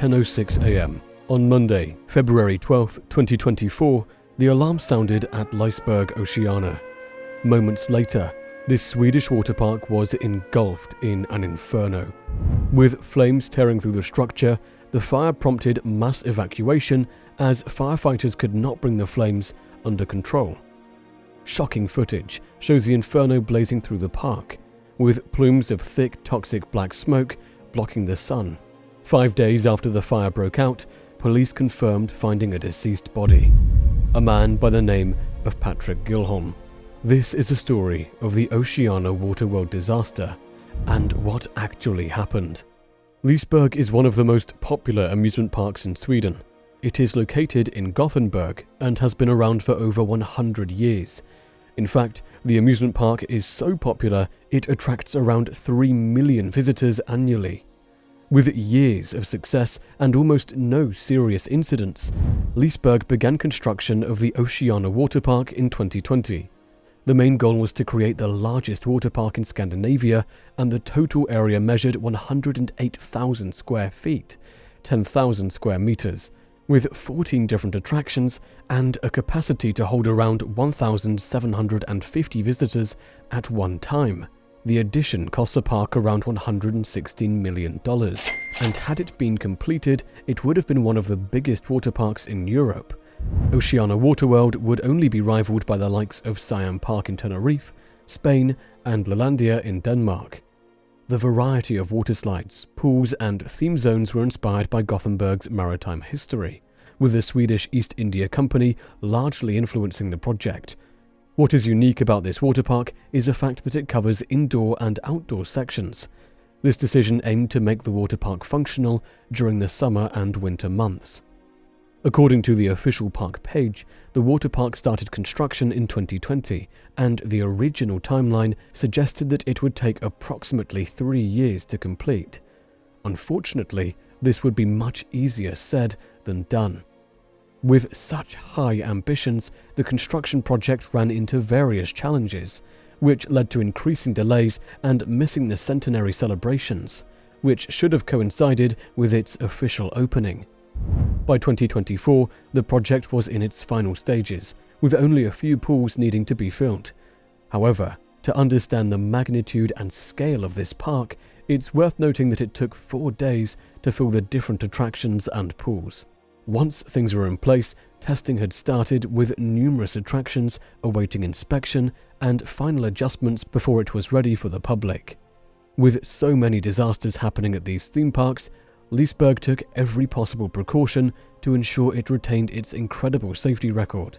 10:06 a.m. On Monday, February 12, 2024, the alarm sounded at Liseberg Oceana. Moments later, this Swedish water park was engulfed in an inferno. With flames tearing through the structure, the fire prompted mass evacuation as firefighters could not bring the flames under control. Shocking footage shows the inferno blazing through the park, with plumes of thick, toxic black smoke blocking the sun. 5 days after the fire broke out, police confirmed finding a deceased body, a man by the name of Patrick Gilholm. This is a story of the Oceana Waterworld disaster and what actually happened. Liseberg is one of the most popular amusement parks in Sweden. It is located in Gothenburg and has been around for over 100 years. In fact, the amusement park is so popular it attracts around 3 million visitors annually. With years of success and almost no serious incidents, Liseberg began construction of the Oceana Waterpark in 2020. The main goal was to create the largest water park in Scandinavia, and the total area measured 108,000 square feet, 10,000 square meters, with 14 different attractions and a capacity to hold around 1,750 visitors at one time. The addition cost the park around $116 million, and had it been completed, it would have been one of the biggest water parks in Europe. Oceana Waterworld would only be rivaled by the likes of Siam Park in Tenerife, Spain, and Lalandia in Denmark. The variety of water slides, pools, and theme zones were inspired by Gothenburg's maritime history, with the Swedish East India Company largely influencing the project. What is unique about this water park is the fact that it covers indoor and outdoor sections. This decision aimed to make the water park functional during the summer and winter months. According to the official park page, the water park started construction in 2020, and the original timeline suggested that it would take approximately 3 years to complete. Unfortunately, this would be much easier said than done. With such high ambitions, the construction project ran into various challenges, which led to increasing delays and missing the centenary celebrations, which should have coincided with its official opening. By 2024, the project was in its final stages, with only a few pools needing to be filled. However, to understand the magnitude and scale of this park, it's worth noting that it took 4 days to fill the different attractions and pools. Once things were in place, testing had started with numerous attractions awaiting inspection and final adjustments before it was ready for the public. With so many disasters happening at these theme parks, Liseberg took every possible precaution to ensure it retained its incredible safety record.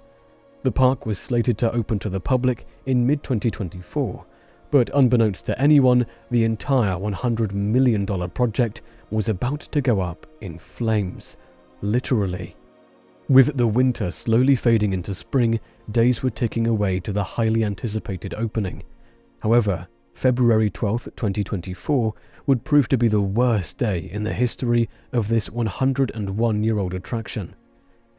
The park was slated to open to the public in mid-2024, but unbeknownst to anyone, the entire $100 million project was about to go up in flames. Literally. With the winter slowly fading into spring, days were ticking away to the highly anticipated opening. However, February 12, 2024 would prove to be the worst day in the history of this 101-year-old attraction.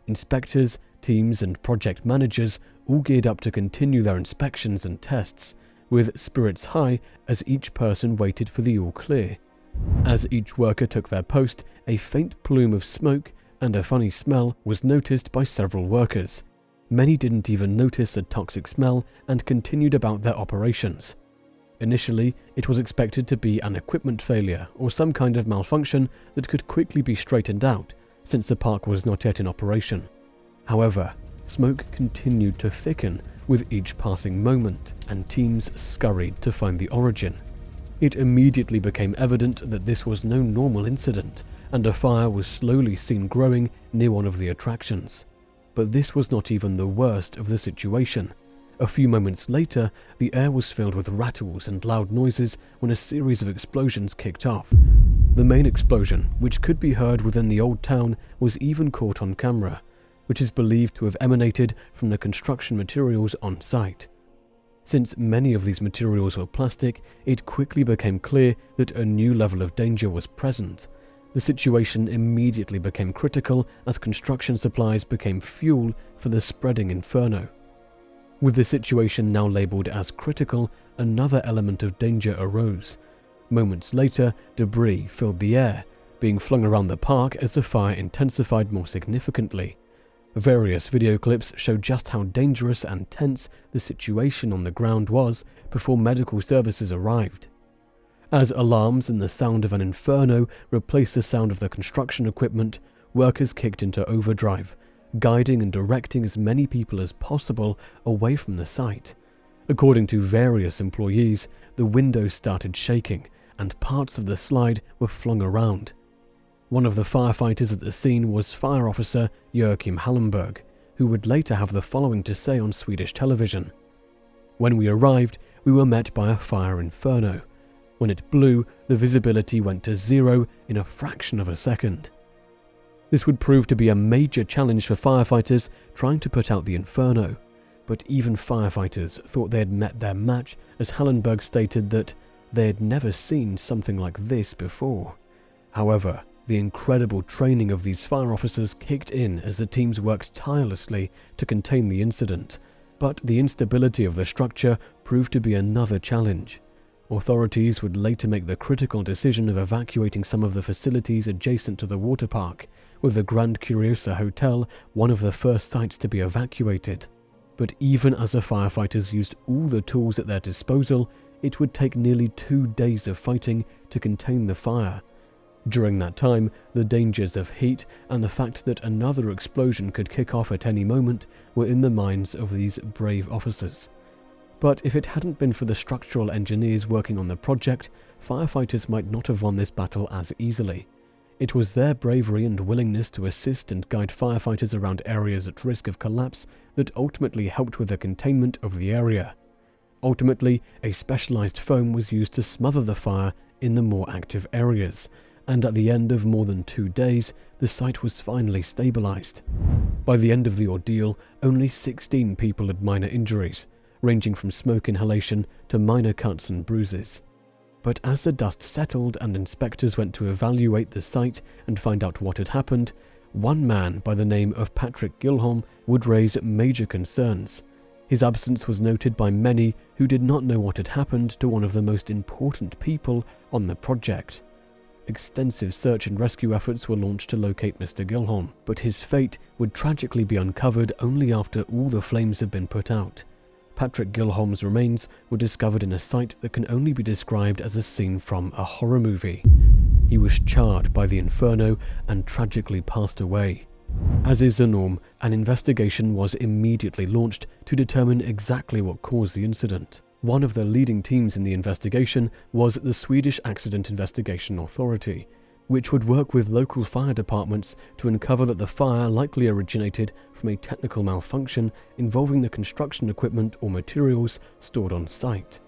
Inspectors, teams, and project managers all geared up to continue their inspections and tests, with spirits high as each person waited for the all clear. As each worker took their post, a faint plume of smoke and a funny smell was noticed by several workers. Many didn't even notice a toxic smell and continued about their operations. Initially, it was expected to be an equipment failure or some kind of malfunction that could quickly be straightened out, since the park was not yet in operation. However, smoke continued to thicken with each passing moment, and teams scurried to find the origin. It immediately became evident that this was no normal incident, and a fire was slowly seen growing near one of the attractions. But this was not even the worst of the situation. A few moments later, the air was filled with rattles and loud noises when a series of explosions kicked off. The main explosion, which could be heard within the old town, was even caught on camera, which is believed to have emanated from the construction materials on site. Since many of these materials were plastic, it quickly became clear that a new level of danger was present. The situation immediately became critical as construction supplies became fuel for the spreading inferno. With the situation now labelled as critical, another element of danger arose. Moments later, debris filled the air, being flung around the park as the fire intensified more significantly. Various video clips show just how dangerous and tense the situation on the ground was before medical services arrived. As alarms and the sound of an inferno replaced the sound of the construction equipment, workers kicked into overdrive, guiding and directing as many people as possible away from the site. According to various employees, the windows started shaking and parts of the slide were flung around. One of the firefighters at the scene was Fire Officer Joachim Hallenberg, who would later have the following to say on Swedish television. "When we arrived, we were met by a fire inferno. When it blew, the visibility went to zero in a fraction of a second." This would prove to be a major challenge for firefighters trying to put out the inferno, but even firefighters thought they had met their match, as Hallenberg stated that they had never seen something like this before. However, the incredible training of these fire officers kicked in as the teams worked tirelessly to contain the incident, but the instability of the structure proved to be another challenge. Authorities would later make the critical decision of evacuating some of the facilities adjacent to the water park, with the Grand Curiosa Hotel one of the first sites to be evacuated. But even as the firefighters used all the tools at their disposal, it would take nearly 2 days of fighting to contain the fire. During that time, the dangers of heat and the fact that another explosion could kick off at any moment were in the minds of these brave officers. But if it hadn't been for the structural engineers working on the project, firefighters might not have won this battle as easily. It was their bravery and willingness to assist and guide firefighters around areas at risk of collapse that ultimately helped with the containment of the area. Ultimately, a specialized foam was used to smother the fire in the more active areas, and at the end of more than 2 days, the site was finally stabilized. By the end of the ordeal, only 16 people had minor injuries, ranging from smoke inhalation to minor cuts and bruises. But as the dust settled and inspectors went to evaluate the site and find out what had happened, one man by the name of Patrick Gilholm would raise major concerns. His absence was noted by many who did not know what had happened to one of the most important people on the project. Extensive search and rescue efforts were launched to locate Mr. Gilholm, but his fate would tragically be uncovered only after all the flames had been put out. Patrick Gilholm's remains were discovered in a site that can only be described as a scene from a horror movie. He was charred by the inferno and tragically passed away. As is the norm, an investigation was immediately launched to determine exactly what caused the incident. One of the leading teams in the investigation was the Swedish Accident Investigation Authority, which would work with local fire departments to uncover that the fire likely originated from a technical malfunction involving the construction equipment or materials stored on site.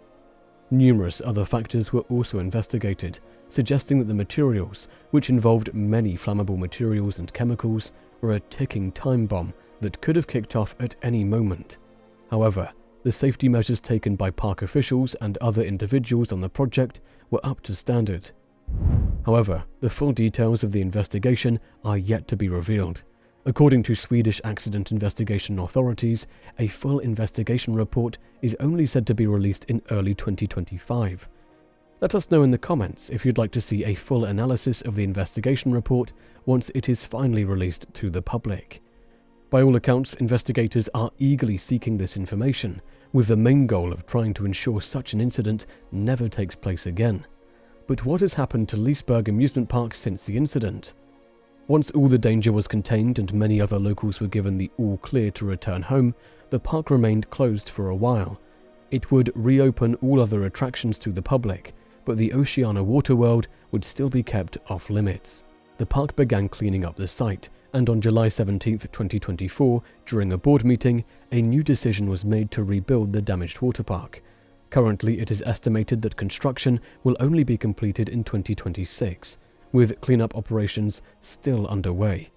Numerous other factors were also investigated, suggesting that the materials, which involved many flammable materials and chemicals, were a ticking time bomb that could have kicked off at any moment. However, the safety measures taken by park officials and other individuals on the project were up to standard. However, the full details of the investigation are yet to be revealed. According to Swedish accident investigation authorities, a full investigation report is only said to be released in early 2025. Let us know in the comments if you'd like to see a full analysis of the investigation report once it is finally released to the public. By all accounts, investigators are eagerly seeking this information, with the main goal of trying to ensure such an incident never takes place again. But what has happened to Liseberg Amusement Park since the incident? Once all the danger was contained and many other locals were given the all clear to return home, the park remained closed for a while. It would reopen all other attractions to the public, but the Oceana Waterworld would still be kept off limits. The park began cleaning up the site, and on July 17, 2024, during a board meeting, a new decision was made to rebuild the damaged water park. Currently, it is estimated that construction will only be completed in 2026, with cleanup operations still underway.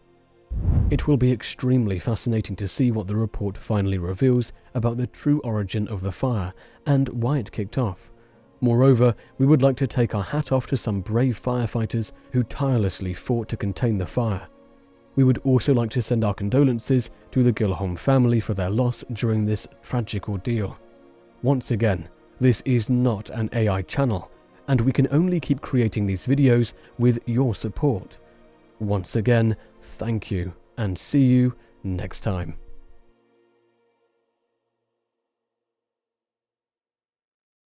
It will be extremely fascinating to see what the report finally reveals about the true origin of the fire and why it kicked off. Moreover, we would like to take our hat off to some brave firefighters who tirelessly fought to contain the fire. We would also like to send our condolences to the Gilholm family for their loss during this tragic ordeal. Once again, this is not an AI channel, and we can only keep creating these videos with your support. Once again, thank you, and see you next time.